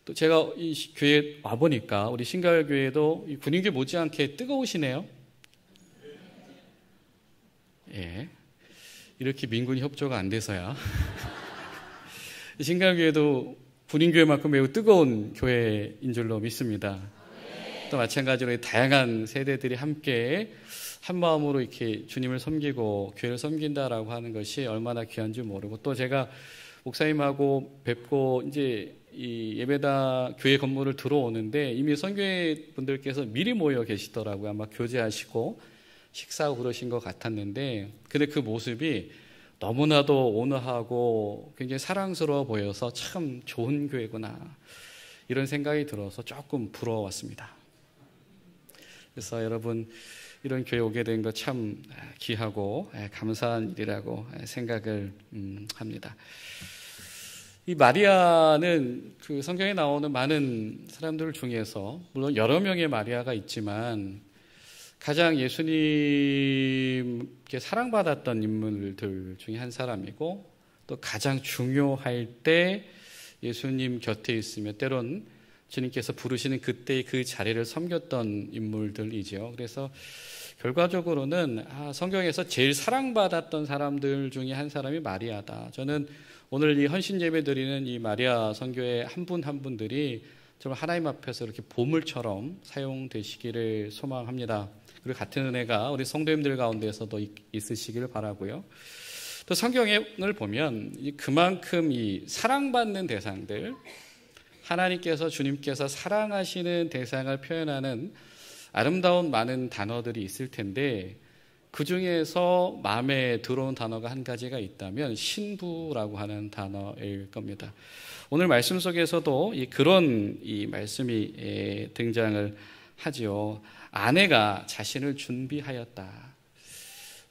또 제가 이 교회 와보니까 우리 신가을교회도 이 군인교회 못지않게 뜨거우시네요. 예, 이렇게 민군 협조가 안 돼서야. 신가을교회도 군인교회만큼 매우 뜨거운 교회인 줄로 믿습니다. 또 마찬가지로 다양한 세대들이 함께 한 마음으로 이렇게 주님을 섬기고 교회를 섬긴다라고 하는 것이 얼마나 귀한 줄 모르고, 또 제가 목사님하고 뵙고 이제 이 예배당 교회 건물을 들어오는데 이미 선교회 분들께서 미리 모여 계시더라고요. 아마 교제하시고 식사하고 그러신 것 같았는데, 근데 그 모습이 너무나도 온화하고 굉장히 사랑스러워 보여서 참 좋은 교회구나 이런 생각이 들어서 조금 부러웠습니다. 그래서 여러분, 이런 교회 오게 된 거 참 귀하고 감사한 일이라고 생각을 합니다. 이 마리아는 그 성경에 나오는 많은 사람들 중에서 물론 여러 명의 마리아가 있지만 가장 예수님께 사랑받았던 인물들 중에 한 사람이고, 또 가장 중요할 때 예수님 곁에 있으며 때론 주님께서 부르시는 그때의 그 자리를 섬겼던 인물들이죠. 그래서 결과적으로는 성경에서 제일 사랑받았던 사람들 중에 한 사람이 마리아다. 저는 오늘 이 헌신 예배 드리는 이 마리아 선교의 한 분 한 분들이 정말 하나님 앞에서 이렇게 보물처럼 사용되시기를 소망합니다. 그리고 같은 은혜가 우리 성도님들 가운데서도 있으시기를 바라고요. 또 성경을 보면 그만큼 이 사랑받는 대상들, 하나님께서 주님께서 사랑하시는 대상을 표현하는 아름다운 많은 단어들이 있을 텐데, 그 중에서 마음에 들어온 단어가 한 가지가 있다면 신부라고 하는 단어일 겁니다. 오늘 말씀 속에서도 그런 이 말씀이 등장을 하지요. 아내가 자신을 준비하였다.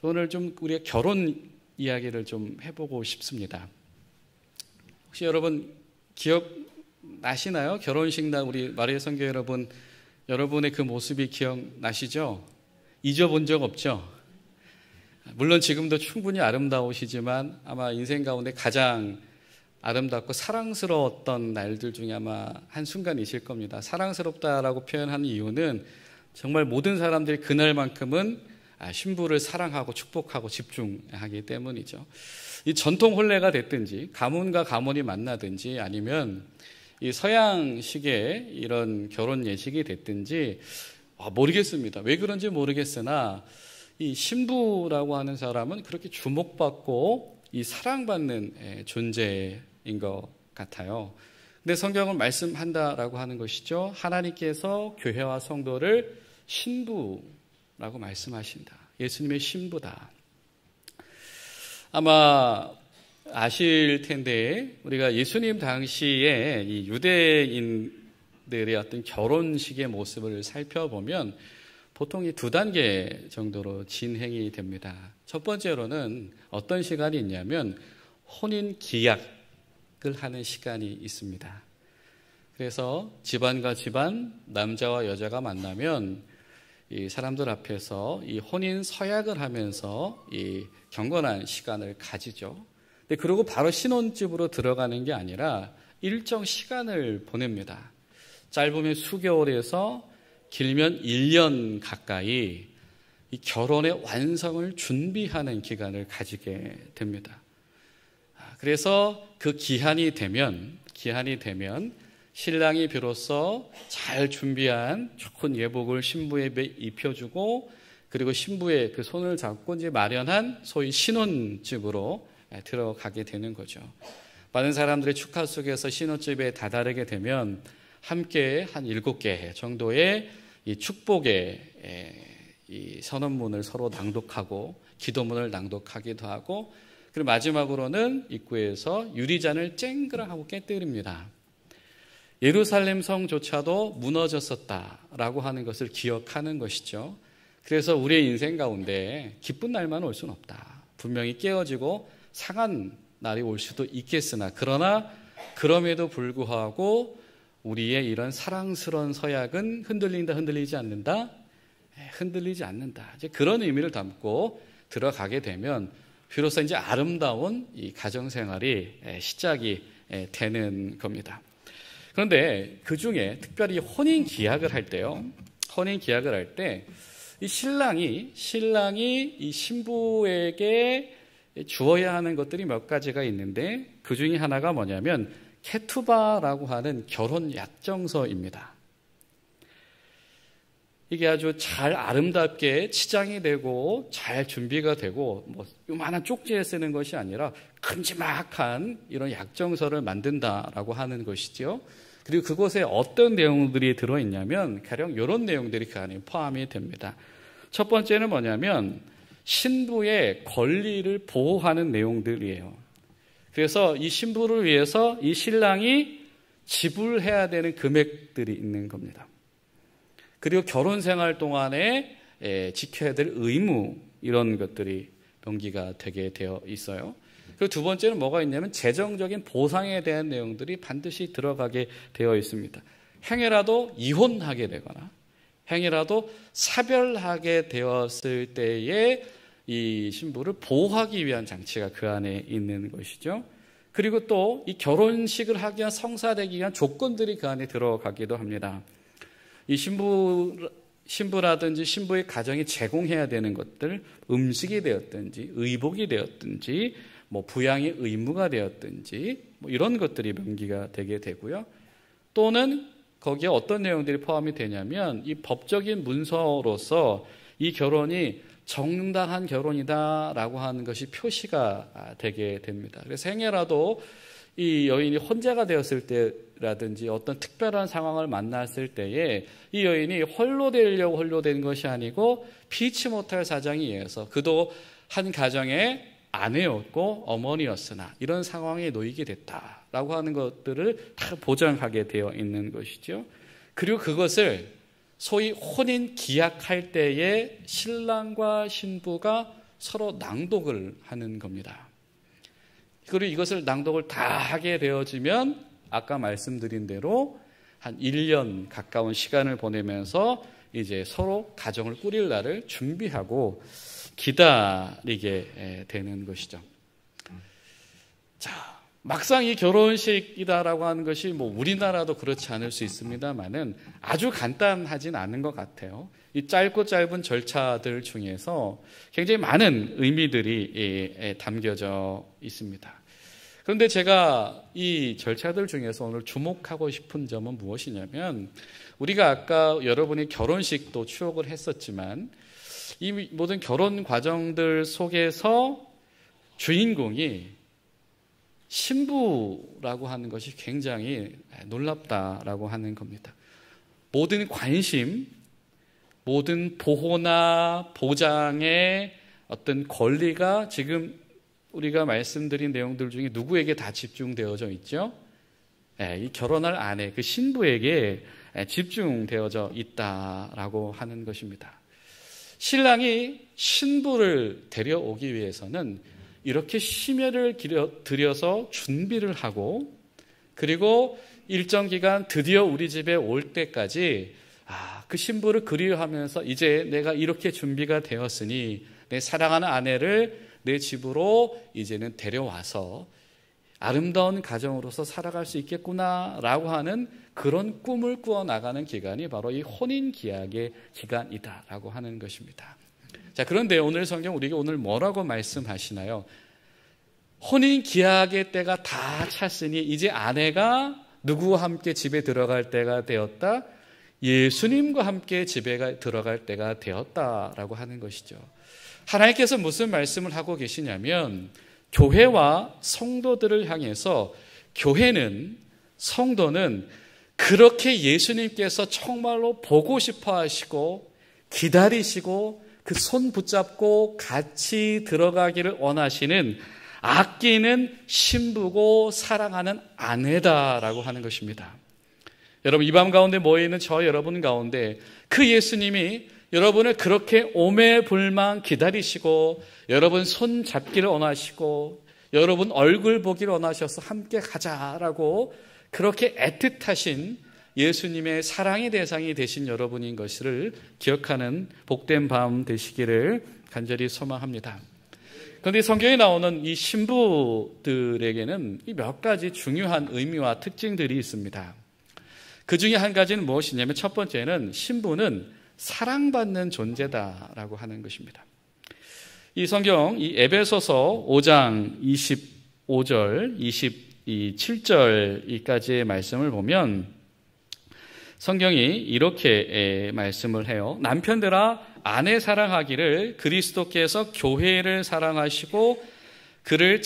오늘 좀 우리가 결혼 이야기를 좀 해보고 싶습니다. 혹시 여러분 기억나시나요? 결혼식 날 우리 마리아 선교 여러분, 여러분의 그 모습이 기억나시죠? 잊어본 적 없죠? 물론 지금도 충분히 아름다우시지만 아마 인생 가운데 가장 아름답고 사랑스러웠던 날들 중에 아마 한순간이실 겁니다. 사랑스럽다라고 표현하는 이유는 정말 모든 사람들이 그날만큼은 신부를 사랑하고 축복하고 집중하기 때문이죠. 이 전통 혼례가 됐든지 가문과 가문이 만나든지 아니면 이 서양식의 이런 결혼 예식이 됐든지 모르겠습니다. 왜 그런지 모르겠으나 이 신부라고 하는 사람은 그렇게 주목받고 이 사랑받는 존재인 것 같아요. 근데 성경은 말씀한다라고 하는 것이죠. 하나님께서 교회와 성도를 신부라고 말씀하신다. 예수님의 신부다. 아마 아실 텐데 우리가 예수님 당시에 이 유대인들의 어떤 결혼식의 모습을 살펴보면 보통 이 2단계 정도로 진행이 됩니다. 첫 번째로는 어떤 시간이 있냐면 혼인 기약을 하는 시간이 있습니다. 그래서 집안과 집안, 남자와 여자가 만나면 이 사람들 앞에서 이 혼인 서약을 하면서 이 경건한 시간을 가지죠. 근데 그러고 바로 신혼집으로 들어가는 게 아니라 일정 시간을 보냅니다. 짧으면 수개월에서 길면 1년 가까이 이 결혼의 완성을 준비하는 기간을 가지게 됩니다. 그래서 그 기한이 되면 신랑이 비로소 잘 준비한 좋은 예복을 신부에 입혀주고, 그리고 신부의 그 손을 잡고 이제 마련한 소위 신혼집으로 들어가게 되는 거죠. 많은 사람들의 축하 속에서 신혼집에 다다르게 되면 함께 한 7개 정도의 이 축복의 이 선언문을 서로 낭독하고 기도문을 낭독하기도 하고, 그리고 마지막으로는 입구에서 유리잔을 쨍그랑하고 깨뜨립니다. 예루살렘 성조차도 무너졌었다라고 하는 것을 기억하는 것이죠. 그래서 우리의 인생 가운데 기쁜 날만 올 수는 없다. 분명히 깨어지고 상한 날이 올 수도 있겠으나, 그러나 그럼에도 불구하고 우리의 이런 사랑스러운 서약은 흔들린다, 흔들리지 않는다? 흔들리지 않는다. 이제 그런 의미를 담고 들어가게 되면 비로소 이제 아름다운 이 가정생활이 시작이 되는 겁니다. 그런데 그 중에 특별히 혼인 기약을 할 때요. 혼인 기약을 할 때 이 신랑이 이 신부에게 주어야 하는 것들이 몇 가지가 있는데 그 중에 하나가 뭐냐면 케투바라고 하는 결혼 약정서입니다. 이게 아주 잘 아름답게 치장이 되고 잘 준비가 되고 뭐 요만한 쪽지에 쓰는 것이 아니라 큼지막한 이런 약정서를 만든다라고 하는 것이죠. 그리고 그곳에 어떤 내용들이 들어있냐면 가령 이런 내용들이 그 안에 포함이 됩니다. 첫 번째는 뭐냐면 신부의 권리를 보호하는 내용들이에요. 그래서 이 신부를 위해서 이 신랑이 지불해야 되는 금액들이 있는 겁니다. 그리고 결혼 생활 동안에 지켜야 될 의무 이런 것들이 명기가 되게 되어 있어요. 그리고 두 번째는 뭐가 있냐면 재정적인 보상에 대한 내용들이 반드시 들어가게 되어 있습니다. 행여라도 이혼하게 되거나 행여라도 사별하게 되었을 때에 이 신부를 보호하기 위한 장치가 그 안에 있는 것이죠. 그리고 또 이 결혼식을 하기 위한 성사되기 위한 조건들이 그 안에 들어가기도 합니다. 이 신부라든지 신부의 가정이 제공해야 되는 것들, 음식이 되었든지 의복이 되었든지 뭐 부양의 의무가 되었든지 뭐 이런 것들이 명기가 되게 되고요. 또는 거기에 어떤 내용들이 포함이 되냐면 이 법적인 문서로서 이 결혼이 정당한 결혼이다라고 하는 것이 표시가 되게 됩니다. 그래서 행여라도 이 여인이 혼자가 되었을 때라든지 어떤 특별한 상황을 만났을 때에 이 여인이 홀로 되려고 홀로 된 것이 아니고 피치 못할 사정에 의해서 그도 한 가정의 아내였고 어머니였으나 이런 상황에 놓이게 됐다라고 하는 것들을 다 보장하게 되어 있는 것이죠. 그리고 그것을 소위 혼인 기약할 때에 신랑과 신부가 서로 낭독을 하는 겁니다. 그리고 이것을 낭독을 다 하게 되어지면 아까 말씀드린 대로 한 1년 가까운 시간을 보내면서 이제 서로 가정을 꾸릴 날을 준비하고 기다리게 되는 것이죠. 자, 막상 이 결혼식이다라고 하는 것이 뭐 우리나라도 그렇지 않을 수 있습니다만은 아주 간단하진 않은 것 같아요. 이 짧고 짧은 절차들 중에서 굉장히 많은 의미들이 담겨져 있습니다. 그런데 제가 이 절차들 중에서 오늘 주목하고 싶은 점은 무엇이냐면 우리가 아까 여러분이 결혼식도 추억을 했었지만 이 모든 결혼 과정들 속에서 주인공이 신부라고 하는 것이 굉장히 놀랍다라고 하는 겁니다. 모든 관심, 모든 보호나 보장의 어떤 권리가 지금 우리가 말씀드린 내용들 중에 누구에게 다 집중되어져 있죠? 이 결혼할 아내, 그 신부에게 집중되어져 있다라고 하는 것입니다. 신랑이 신부를 데려오기 위해서는 이렇게 심혈을 들여서 준비를 하고 그리고 일정 기간 드디어 우리 집에 올 때까지 그 신부를 그리워하면서 이제 내가 이렇게 준비가 되었으니 내 사랑하는 아내를 내 집으로 이제는 데려와서 아름다운 가정으로서 살아갈 수 있겠구나라고 하는 그런 꿈을 꾸어나가는 기간이 바로 이 혼인기약의 기간이다라고 하는 것입니다. 자, 그런데 오늘 성경 우리에게 오늘 뭐라고 말씀하시나요? 혼인기약의 때가 다 찼으니 이제 아내가 누구와 함께 집에 들어갈 때가 되었다. 예수님과 함께 집에 들어갈 때가 되었다라고 하는 것이죠. 하나님께서 무슨 말씀을 하고 계시냐면 교회와 성도들을 향해서 교회는 성도는 그렇게 예수님께서 정말로 보고 싶어 하시고 기다리시고 그 손 붙잡고 같이 들어가기를 원하시는 아끼는 신부고 사랑하는 아내다라고 하는 것입니다. 여러분 이 밤 가운데 모여있는 저 여러분 가운데 그 예수님이 여러분을 그렇게 오매불망 기다리시고 여러분 손 잡기를 원하시고 여러분 얼굴 보기를 원하셔서 함께 가자라고 그렇게 애틋하신 예수님의 사랑의 대상이 되신 여러분인 것을 기억하는 복된 밤 되시기를 간절히 소망합니다. 그런데 성경에 나오는 이 신부들에게는 몇 가지 중요한 의미와 특징들이 있습니다. 그 중에 한 가지는 무엇이냐면 첫 번째는 신부는 사랑받는 존재다라고 하는 것입니다. 이 성경, 이 에베소서 5장 25절, 27절까지의 말씀을 보면 성경이 이렇게 말씀을 해요. 남편들아 아내 사랑하기를 그리스도께서 교회를 사랑하시고 그를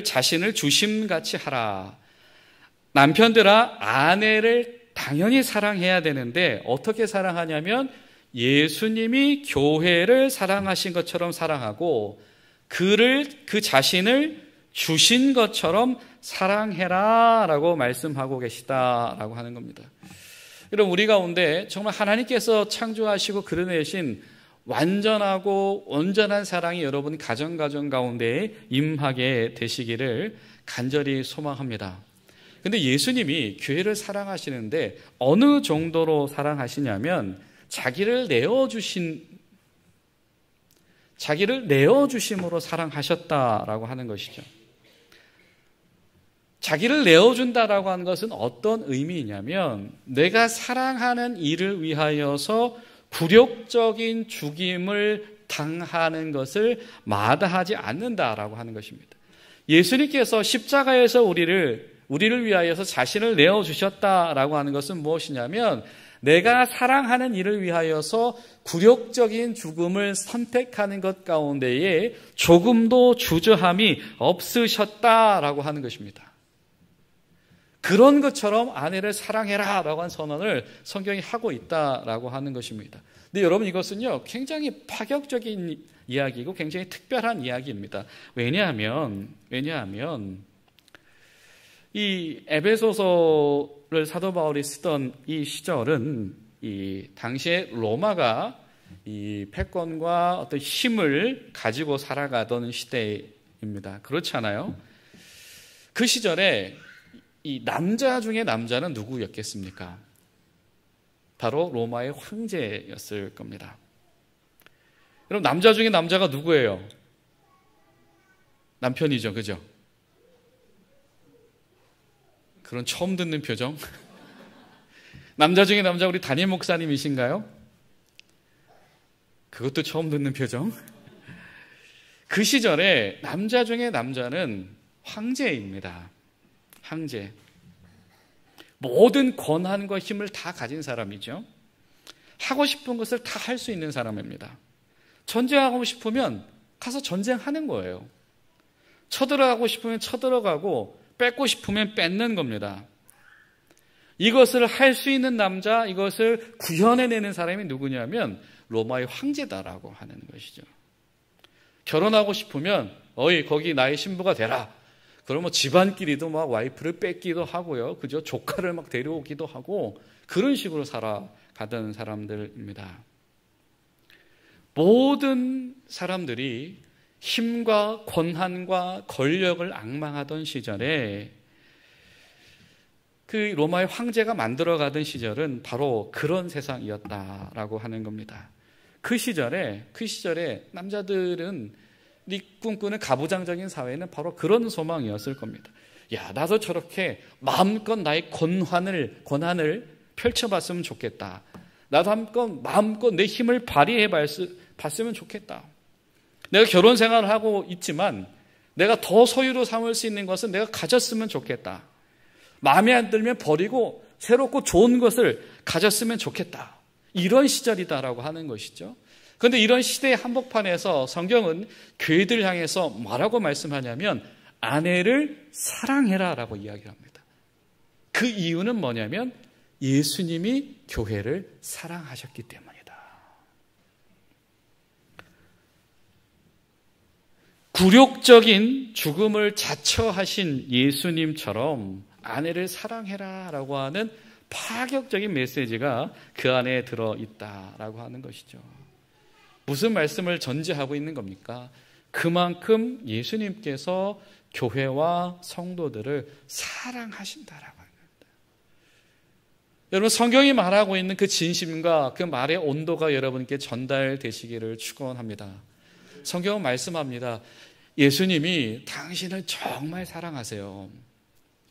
자신을 주심같이 하라. 남편들아 아내를 당연히 사랑해야 되는데 어떻게 사랑하냐면 예수님이 교회를 사랑하신 것처럼 사랑하고 그 자신을 주신 것처럼 사랑해라 라고 말씀하고 계시다라고 하는 겁니다. 여러분, 우리 가운데 정말 하나님께서 창조하시고 그려내신 완전하고 온전한 사랑이 여러분 가정 가운데 임하게 되시기를 간절히 소망합니다. 근데 예수님이 교회를 사랑하시는데 어느 정도로 사랑하시냐면 자기를 내어주심으로 사랑하셨다라고 하는 것이죠. 자기를 내어준다라고 하는 것은 어떤 의미이냐면 내가 사랑하는 이를 위하여서 굴욕적인 죽임을 당하는 것을 마다하지 않는다라고 하는 것입니다. 예수님께서 십자가에서 우리를 위하여서 자신을 내어주셨다라고 하는 것은 무엇이냐면 내가 사랑하는 이를 위하여서 굴욕적인 죽음을 선택하는 것 가운데에 조금도 주저함이 없으셨다라고 하는 것입니다. 그런 것처럼 아내를 사랑해라 라고 한 선언을 성경이 하고 있다라고 하는 것입니다. 근데 여러분, 이것은요 굉장히 파격적인 이야기이고 굉장히 특별한 이야기입니다. 왜냐하면 이 에베소서를 사도 바울이 쓰던 이 시절은 이 당시에 로마가 이 패권과 어떤 힘을 가지고 살아가던 시대입니다. 그렇지 않아요? 그 시절에 이 남자 중에 남자는 누구였겠습니까? 바로 로마의 황제였을 겁니다. 그럼 남자 중에 남자가 누구예요? 남편이죠, 그죠? 그런 처음 듣는 표정. 남자 중에 남자 우리 담임 목사님이신가요? 그것도 처음 듣는 표정. 그 시절에 남자 중에 남자는 황제입니다. 황제. 모든 권한과 힘을 다 가진 사람이죠. 하고 싶은 것을 다 할 수 있는 사람입니다. 전쟁하고 싶으면 가서 전쟁하는 거예요. 쳐들어가고 싶으면 쳐들어가고 뺏고 싶으면 뺏는 겁니다. 이것을 할 수 있는 남자, 이것을 구현해내는 사람이 누구냐면 로마의 황제다라고 하는 것이죠. 결혼하고 싶으면 어이 거기 나의 신부가 되라. 그러면 집안끼리도 막 와이프를 뺏기도 하고요. 그죠? 조카를 막 데려오기도 하고 그런 식으로 살아가던 사람들입니다. 모든 사람들이 힘과 권한과 권력을 앙망하던 시절에 그 로마의 황제가 만들어가던 시절은 바로 그런 세상이었다라고 하는 겁니다. 그 시절에 남자들은 꿈꾸는 가부장적인 사회는 바로 그런 소망이었을 겁니다. 야, 나도 저렇게 마음껏 나의 권한을 펼쳐봤으면 좋겠다. 나도 마음껏 내 힘을 발휘해 봤으면 좋겠다. 내가 결혼 생활을 하고 있지만 내가 더 소유로 삼을 수 있는 것은 내가 가졌으면 좋겠다. 마음에 안 들면 버리고 새롭고 좋은 것을 가졌으면 좋겠다. 이런 시절이다라고 하는 것이죠. 그런데 이런 시대의 한복판에서 성경은 교회들을 향해서 뭐라고 말씀하냐면 아내를 사랑해라 라고 이야기를 합니다. 그 이유는 뭐냐면 예수님이 교회를 사랑하셨기 때문이다. 굴욕적인 죽음을 자처하신 예수님처럼 아내를 사랑해라 라고 하는 파격적인 메시지가 그 안에 들어있다라고 하는 것이죠. 무슨 말씀을 전제하고 있는 겁니까? 그만큼 예수님께서 교회와 성도들을 사랑하신다라고 합니다. 여러분, 성경이 말하고 있는 그 진심과 그 말의 온도가 여러분께 전달되시기를 축원합니다. 성경은 말씀합니다. 예수님이 당신을 정말 사랑하세요.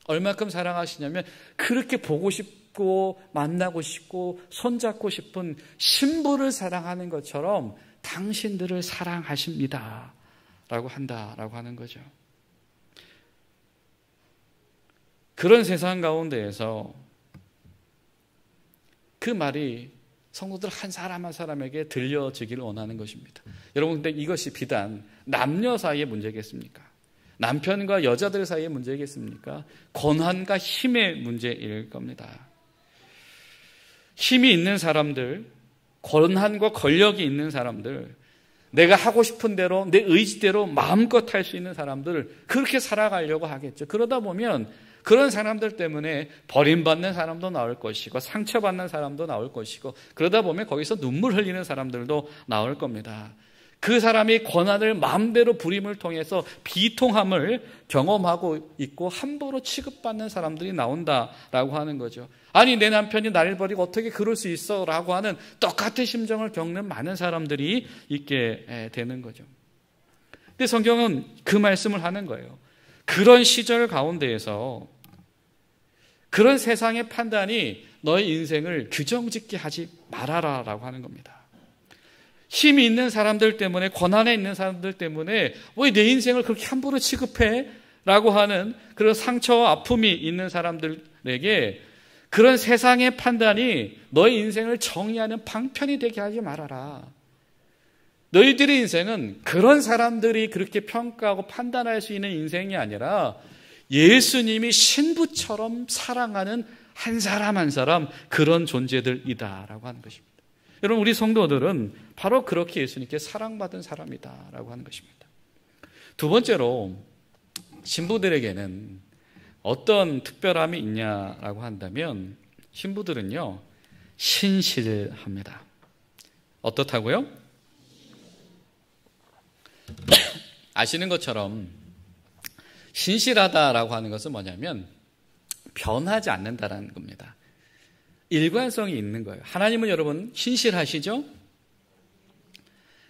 얼마큼 사랑하시냐면 그렇게 보고 붙고 만나고 싶고 손잡고 싶은 신부를 사랑하는 것처럼 당신들을 사랑하십니다 라고 한다라고 하는 거죠. 그런 세상 가운데에서 그 말이 성도들 한 사람 한 사람에게 들려지기를 원하는 것입니다. 여러분, 근데 이것이 비단 남녀 사이의 문제겠습니까? 남편과 여자들 사이의 문제겠습니까? 권한과 힘의 문제일 겁니다. 힘이 있는 사람들, 권한과 권력이 있는 사람들, 내가 하고 싶은 대로 내 의지대로 마음껏 할 수 있는 사람들을 그렇게 살아가려고 하겠죠. 그러다 보면 그런 사람들 때문에 버림받는 사람도 나올 것이고 상처받는 사람도 나올 것이고 그러다 보면 거기서 눈물 흘리는 사람들도 나올 겁니다. 그 사람이 권한을 마음대로 부림을 통해서 비통함을 경험하고 있고 함부로 취급받는 사람들이 나온다라고 하는 거죠. 아니, 내 남편이 나를 버리고 어떻게 그럴 수 있어? 라고 하는 똑같은 심정을 겪는 많은 사람들이 있게 되는 거죠. 근데 성경은 그 말씀을 하는 거예요. 그런 시절 가운데에서 그런 세상의 판단이 너의 인생을 규정짓게 하지 말아라 라고 하는 겁니다. 힘이 있는 사람들 때문에, 권한에 있는 사람들 때문에 왜 내 인생을 그렇게 함부로 취급해? 라고 하는 그런 상처와 아픔이 있는 사람들에게 그런 세상의 판단이 너의 인생을 정의하는 방편이 되게 하지 말아라. 너희들의 인생은 그런 사람들이 그렇게 평가하고 판단할 수 있는 인생이 아니라 예수님이 신부처럼 사랑하는 한 사람 한 사람 그런 존재들이다라고 하는 것입니다. 여러분, 우리 성도들은 바로 그렇게 예수님께 사랑받은 사람이다라고 하는 것입니다. 두 번째로 신부들에게는 어떤 특별함이 있냐라고 한다면 신부들은요 신실합니다. 어떻다고요? 아시는 것처럼 신실하다라고 하는 것은 뭐냐면 변하지 않는다라는 겁니다. 일관성이 있는 거예요. 하나님은 여러분 신실하시죠?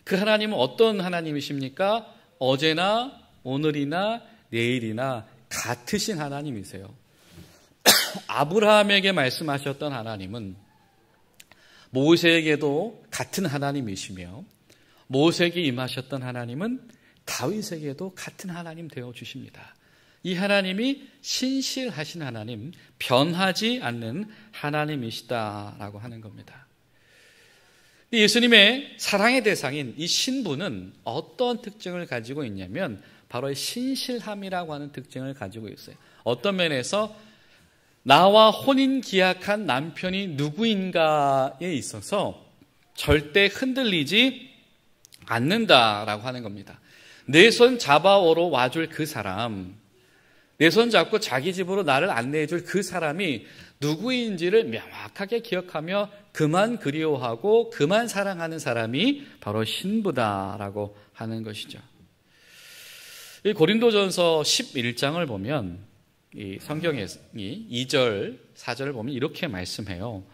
그 하나님은 어떤 하나님이십니까? 어제나 오늘이나 내일이나 같으신 하나님이세요. 아브라함에게 말씀하셨던 하나님은 모세에게도 같은 하나님이시며 모세에게 임하셨던 하나님은 다윗에게도 같은 하나님 되어 주십니다. 이 하나님이 신실하신 하나님, 변하지 않는 하나님이시다라고 하는 겁니다. 예수님의 사랑의 대상인 이 신부는 어떤 특징을 가지고 있냐면 바로 신실함이라고 하는 특징을 가지고 있어요. 어떤 면에서 나와 혼인 기약한 남편이 누구인가에 있어서 절대 흔들리지 않는다라고 하는 겁니다. 내 손 잡아오러 와줄 그 사람, 내 손 잡고 자기 집으로 나를 안내해줄 그 사람이 누구인지를 명확하게 기억하며 그만 그리워하고 그만 사랑하는 사람이 바로 신부다라고 하는 것이죠. 이 고린도전서 11장을 보면 이 성경의 2절, 4절을 보면 이렇게 말씀해요.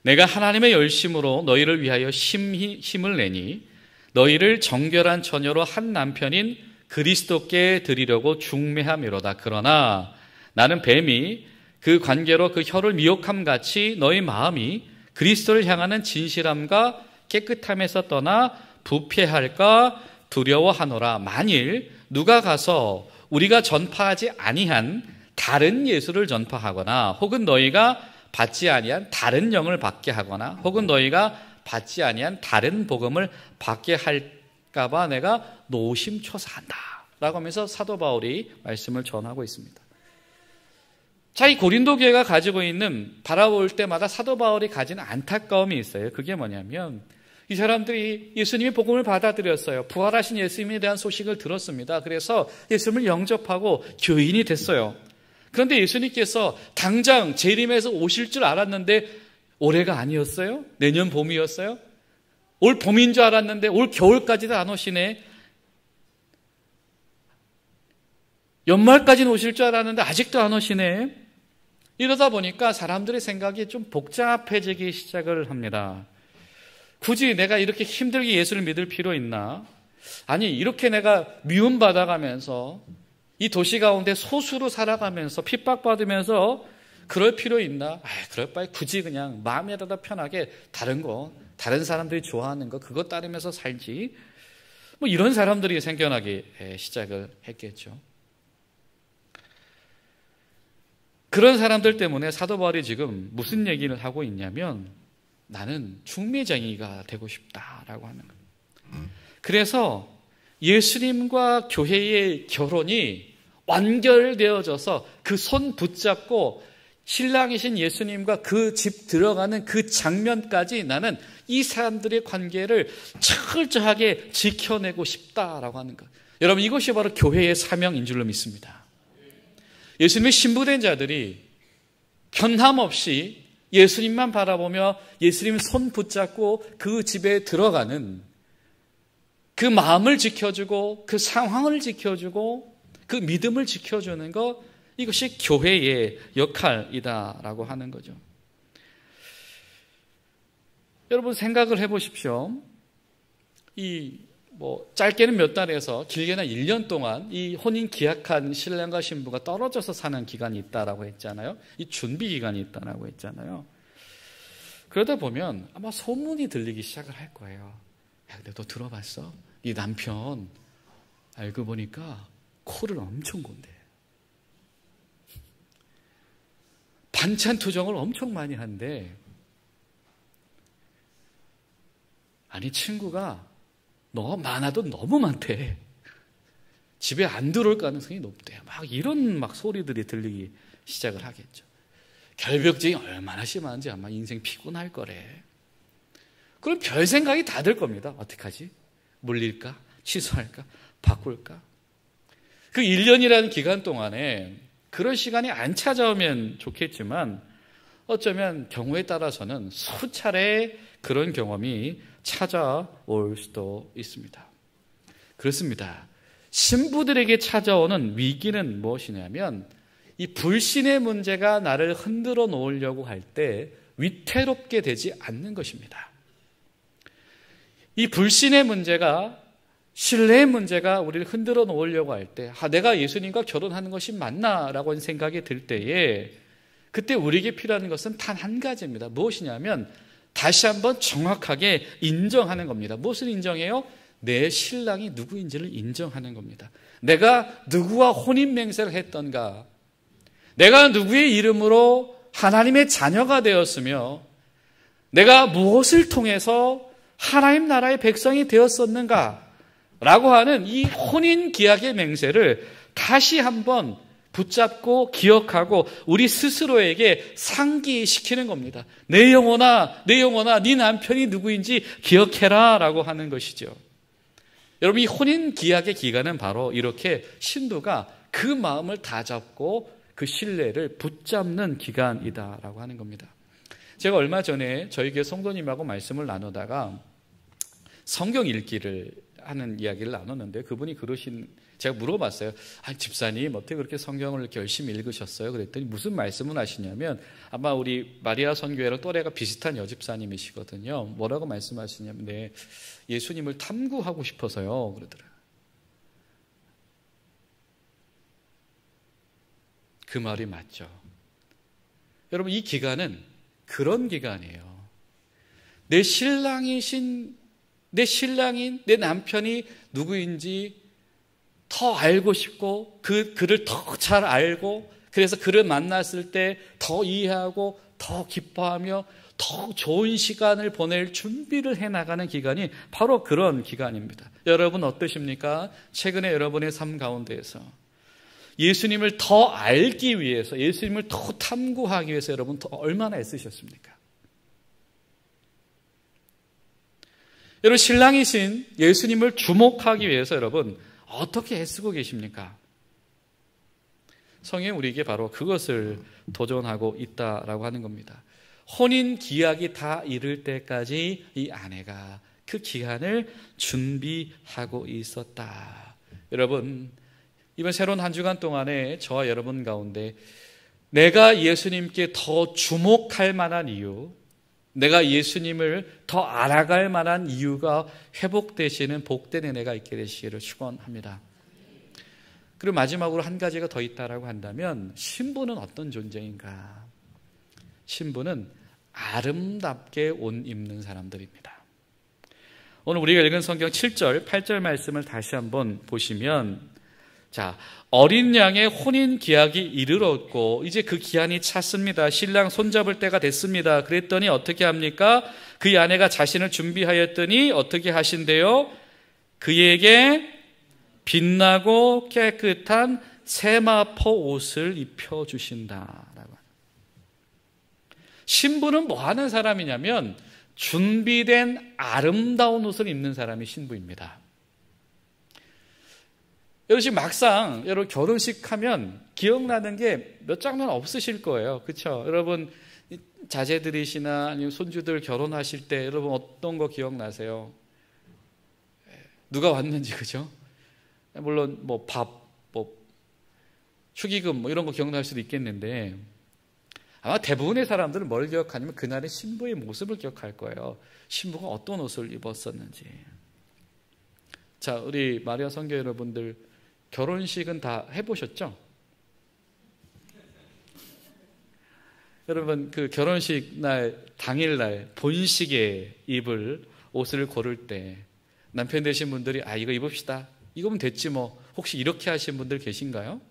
내가 하나님의 열심으로 너희를 위하여 힘을 내니 너희를 정결한 처녀로 한 남편인 그리스도께 드리려고 중매함이로다. 그러나 나는 뱀이 그 관계로 그 혀를 미혹함 같이 너희 마음이 그리스도를 향하는 진실함과 깨끗함에서 떠나 부패할까 두려워하노라. 만일 누가 가서 우리가 전파하지 아니한 다른 예수를 전파하거나 혹은 너희가 받지 아니한 다른 영을 받게 하거나 혹은 너희가 받지 아니한 다른 복음을 받게 할까 봐 내가 노심초사한다 라고 하면서 사도 바울이 말씀을 전하고 있습니다. 자, 이 고린도 교회가 가지고 있는 바라볼 때마다 사도 바울이 가진 안타까움이 있어요. 그게 뭐냐면 이 사람들이 예수님의 복음을 받아들였어요. 부활하신 예수님에 대한 소식을 들었습니다. 그래서 예수님을 영접하고 교인이 됐어요. 그런데 예수님께서 당장 재림에서 오실 줄 알았는데 올해가 아니었어요? 내년 봄이었어요? 올 봄인 줄 알았는데 올 겨울까지도 안 오시네. 연말까지는 오실 줄 알았는데 아직도 안 오시네. 이러다 보니까 사람들의 생각이 좀 복잡해지기 시작을 합니다. 굳이 내가 이렇게 힘들게 예수를 믿을 필요 있나? 아니, 이렇게 내가 미움받아가면서 이 도시 가운데 소수로 살아가면서 핍박받으면서 그럴 필요 있나? 그럴 바에 굳이 그냥 마음에다가 편하게 다른 사람들이 좋아하는 거 그거 따르면서 살지. 뭐 이런 사람들이 생겨나기 시작을 했겠죠. 그런 사람들 때문에 사도 바울이 지금 무슨 얘기를 하고 있냐면 나는 중매쟁이가 되고 싶다라고 하는 거예요. 그래서 예수님과 교회의 결혼이 완결되어져서 그 손 붙잡고 신랑이신 예수님과 그 집 들어가는 그 장면까지 나는 이 사람들의 관계를 철저하게 지켜내고 싶다라고 하는 것. 여러분 이것이 바로 교회의 사명인 줄로 믿습니다. 예수님의 신부된 자들이 변함없이 예수님만 바라보며 예수님 손 붙잡고 그 집에 들어가는 그 마음을 지켜주고 그 상황을 지켜주고 그 믿음을 지켜주는 것, 이것이 교회의 역할이다라고 하는 거죠. 여러분 생각을 해보십시오. 짧게는 몇 달에서 길게는 1년 동안 이 혼인 기약한 신랑과 신부가 떨어져서 사는 기간이 있다라고 했잖아요. 이 준비 기간이 있다라고 했잖아요. 그러다 보면 아마 소문이 들리기 시작을 할 거예요. 야, 근데 너 들어봤어? 네 남편 알고 보니까 코를 엄청 곤대. 반찬 투정을 엄청 많이 한대. 아니 친구가 너 많아도 너무 많대. 집에 안 들어올 가능성이 높대. 막 이런 소리들이 들리기 시작을 하겠죠. 결벽증이 얼마나 심한지 아마 인생 피곤할 거래. 그럼 별 생각이 다 들 겁니다. 어떡하지? 물릴까? 취소할까? 바꿀까? 그 1년이라는 기간 동안에 그런 시간이 안 찾아오면 좋겠지만 어쩌면 경우에 따라서는 수차례 그런 경험이 찾아올 수도 있습니다. 그렇습니다. 신부들에게 찾아오는 위기는 무엇이냐면 이 불신의 문제가 나를 흔들어 놓으려고 할 때 위태롭게 되지 않는 것입니다. 이 불신의 문제가, 신뢰의 문제가 우리를 흔들어 놓으려고 할 때 내가 예수님과 결혼하는 것이 맞나라고 하는 생각이 들 때에 그때 우리에게 필요한 것은 단 한 가지입니다. 무엇이냐면 다시 한번 정확하게 인정하는 겁니다. 무엇을 인정해요? 내 신랑이 누구인지를 인정하는 겁니다. 내가 누구와 혼인맹세를 했던가, 내가 누구의 이름으로 하나님의 자녀가 되었으며 내가 무엇을 통해서 하나님 나라의 백성이 되었었는가 라고 하는 이 혼인 기약의 맹세를 다시 한번 붙잡고 기억하고 우리 스스로에게 상기시키는 겁니다. 내 영혼아 네 남편이 누구인지 기억해라 라고 하는 것이죠. 여러분 이 혼인 기약의 기간은 바로 이렇게 신부가 그 마음을 다잡고 그 신뢰를 붙잡는 기간이다라고 하는 겁니다. 제가 얼마 전에 저희 교회 성도님하고 말씀을 나누다가 성경 읽기를 하는 이야기를 나눴는데 그분이 제가 물어봤어요. 집사님 어떻게 그렇게 성경을 이렇게 열심히 읽으셨어요? 그랬더니 무슨 말씀을 하시냐면 아마 우리 마리아 선교회랑 또래가 비슷한 여집사님이시거든요. 뭐라고 말씀하시냐면 네, 예수님을 탐구하고 싶어서요 그러더라고요. 그 말이 맞죠. 여러분 이 기간은 그런 기간이에요. 내 신랑인 내 남편이 누구인지 더 알고 싶고 그를 더 잘 알고 그래서 그를 만났을 때 더 이해하고 더 기뻐하며 더 좋은 시간을 보낼 준비를 해나가는 기간이 바로 그런 기간입니다. 여러분 어떠십니까? 최근에 여러분의 삶 가운데에서 예수님을 더 알기 위해서 예수님을 더 탐구하기 위해서 여러분 더 얼마나 애쓰셨습니까? 여러분 신랑이신 예수님을 주목하기 위해서 여러분 어떻게 애쓰고 계십니까? 성경이 우리에게 바로 그것을 도전하고 있다라고 하는 겁니다. 혼인 기약이 다 이를 때까지 이 아내가 그 기간을 준비하고 있었다. 여러분 이번 새로운 한 주간 동안에 저와 여러분 가운데 내가 예수님께 더 주목할 만한 이유, 내가 예수님을 더 알아갈 만한 이유가 회복되시는 복된 은혜가 있게 되시기를 축원합니다. 그리고 마지막으로 한 가지가 더 있다라고 한다면 신부는 어떤 존재인가? 신부는 아름답게 옷 입는 사람들입니다. 오늘 우리가 읽은 성경 7절, 8절 말씀을 다시 한번 보시면, 자, 어린 양의 혼인 기약이 이르렀고 이제 그 기한이 찼습니다. 신랑 손잡을 때가 됐습니다. 그랬더니 어떻게 합니까? 그의 아내가 자신을 준비하였더니 어떻게 하신대요? 그에게 빛나고 깨끗한 세마포 옷을 입혀주신다라고. 신부는 뭐 하는 사람이냐면 준비된 아름다운 옷을 입는 사람이 신부입니다. 여러분 지금 막상 여러분 결혼식 하면 기억나는 게 몇 장면 없으실 거예요. 그렇죠? 여러분 자제들이시나 아니면 손주들 결혼하실 때 여러분 어떤 거 기억나세요? 누가 왔는지, 그죠? 물론 뭐 밥, 뭐 축의금 뭐 이런 거 기억날 수도 있겠는데 아마 대부분의 사람들은 뭘 기억하냐면 그날의 신부의 모습을 기억할 거예요. 신부가 어떤 옷을 입었었는지. 자, 우리 마리아 성교 여러분들 결혼식은 다 해보셨죠? 여러분 그 결혼식 날 당일날 본식에 입을 옷을 고를 때 남편 되신 분들이 아 이거 입읍시다, 이거면 됐지 뭐, 혹시 이렇게 하신 분들 계신가요?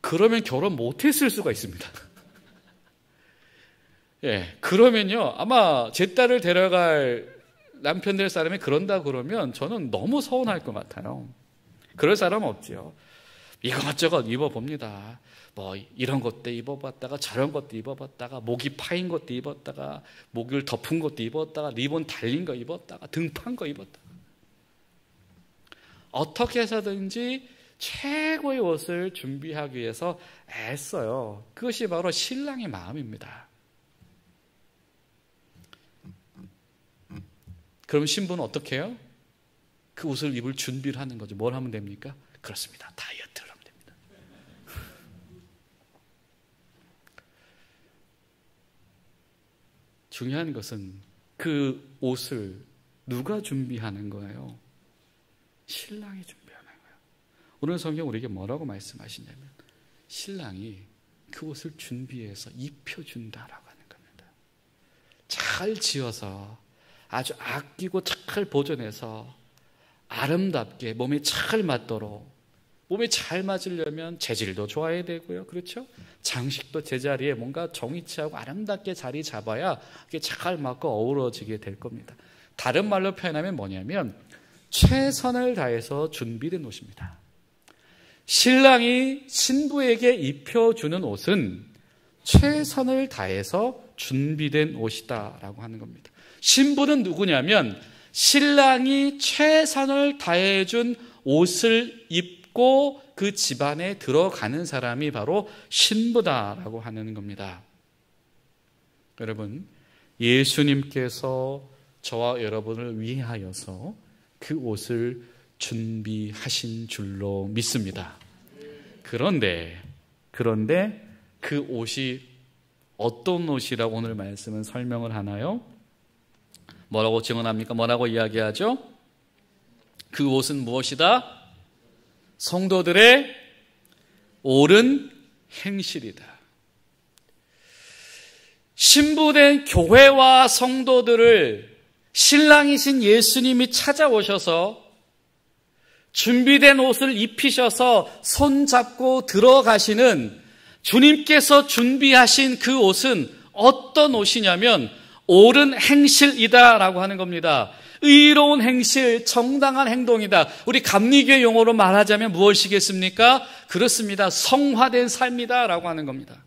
그러면 결혼 못했을 수가 있습니다. 예, 그러면요 아마 제 딸을 데려갈 남편 될 사람이 그런다 그러면 저는 너무 서운할 것 같아요. 그럴 사람 없지요. 이것저것 입어봅니다. 뭐 이런 것도 입어봤다가 저런 것도 입어봤다가 목이 파인 것도 입었다가 목을 덮은 것도 입었다가 리본 달린 거 입었다가 등 판 거 입었다가 어떻게 해서든지 최고의 옷을 준비하기 위해서 애써요. 그것이 바로 신랑의 마음입니다. 그럼 신부는 어떻게 해요? 그 옷을 입을 준비를 하는 거죠. 뭘 하면 됩니까? 그렇습니다. 다이어트를 하면 됩니다. 중요한 것은 그 옷을 누가 준비하는 거예요? 신랑이 준비하는 거예요. 오늘 성경 우리에게 뭐라고 말씀하시냐면 신랑이 그 옷을 준비해서 입혀준다라고 하는 겁니다. 잘 지어서 아주 아끼고 잘 보존해서 아름답게 몸에 잘 맞도록, 몸에 잘 맞으려면 재질도 좋아야 되고요. 그렇죠? 장식도 제자리에 뭔가 정이치하고 아름답게 자리 잡아야 그게 잘 맞고 어우러지게 될 겁니다. 다른 말로 표현하면 뭐냐면 최선을 다해서 준비된 옷입니다. 신랑이 신부에게 입혀주는 옷은 최선을 다해서 준비된 옷이다라고 하는 겁니다. 신부는 누구냐면 신랑이 최선을 다해준 옷을 입고 그 집안에 들어가는 사람이 바로 신부다라고 하는 겁니다. 여러분, 예수님께서 저와 여러분을 위하여서 그 옷을 준비하신 줄로 믿습니다. 그런데 그 옷이 어떤 옷이라고 오늘 말씀은 설명을 하나요? 뭐라고 증언합니까? 뭐라고 이야기하죠? 그 옷은 무엇이다? 성도들의 옳은 행실이다. 신부된 교회와 성도들을 신랑이신 예수님이 찾아오셔서 준비된 옷을 입히셔서 손잡고 들어가시는 주님께서 준비하신 그 옷은 어떤 옷이냐면 옳은 행실이다라고 하는 겁니다. 의로운 행실, 정당한 행동이다. 우리 감리교회 용어로 말하자면 무엇이겠습니까? 그렇습니다. 성화된 삶이다라고 하는 겁니다.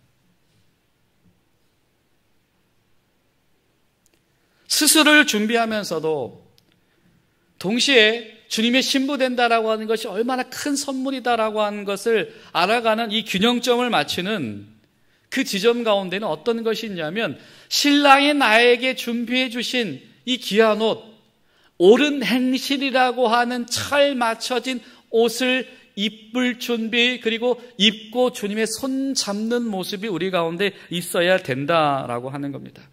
스스로를 준비하면서도 동시에 주님의 신부 된다라고 하는 것이 얼마나 큰 선물이다라고 하는 것을 알아가는 이 균형점을 맞추는 그 지점 가운데는 어떤 것이 있냐면 신랑이 나에게 준비해 주신 이 귀한 옷, 옳은 행실이라고 하는 잘 맞춰진 옷을 입을 준비, 그리고 입고 주님의 손 잡는 모습이 우리 가운데 있어야 된다라고 하는 겁니다.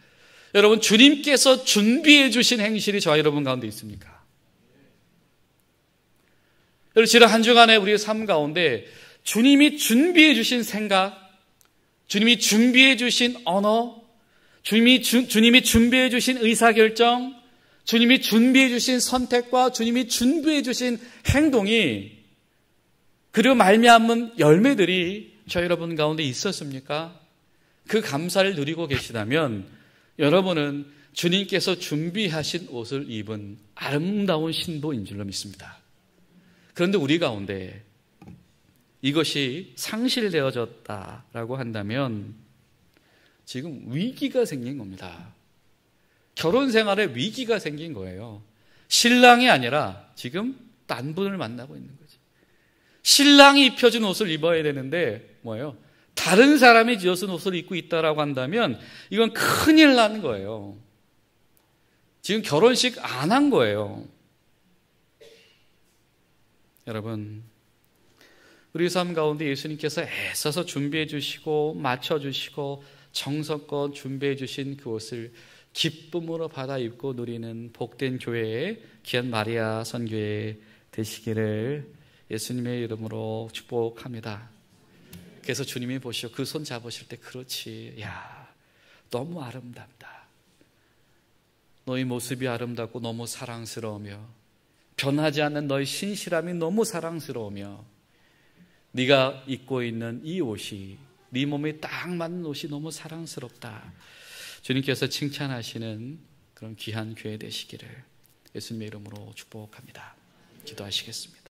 여러분, 주님께서 준비해 주신 행실이 저와 여러분 가운데 있습니까? 여러분, 지난 한 주간에 우리의 삶 가운데 주님이 준비해 주신 생각, 주님이 준비해 주신 언어, 주님이 준비해 주신 의사결정, 주님이 준비해 주신 선택과 주님이 준비해 주신 행동이, 그리고 말미암은 열매들이 저 여러분 가운데 있었습니까? 그 감사를 누리고 계시다면 여러분은 주님께서 준비하신 옷을 입은 아름다운 신부인 줄로 믿습니다. 그런데 우리 가운데 이것이 상실되어졌다라고 한다면 지금 위기가 생긴 겁니다. 결혼 생활에 위기가 생긴 거예요. 신랑이 아니라 지금 딴 분을 만나고 있는 거지. 신랑이 입혀준 옷을 입어야 되는데 뭐예요? 다른 사람이 지어준 옷을 입고 있다라고 한다면 이건 큰일 나는 거예요. 지금 결혼식 안 한 거예요. 여러분, 우리 삶 가운데 예수님께서 애써서 준비해 주시고 맞춰 주시고 정성껏 준비해 주신 그 옷을 기쁨으로 받아 입고 누리는 복된 교회의 귀한 마리아 선교회 되시기를 예수님의 이름으로 축복합니다. 그래서 주님이 보시오, 그 손 잡으실 때, 그렇지, 야, 너무 아름답다. 너의 모습이 아름답고 너무 사랑스러우며 변하지 않는 너의 신실함이 너무 사랑스러우며 네가 입고 있는 이 옷이, 네 몸에 딱 맞는 옷이 너무 사랑스럽다. 주님께서 칭찬하시는 그런 귀한 교회 되시기를 예수님의 이름으로 축복합니다. 기도하시겠습니다.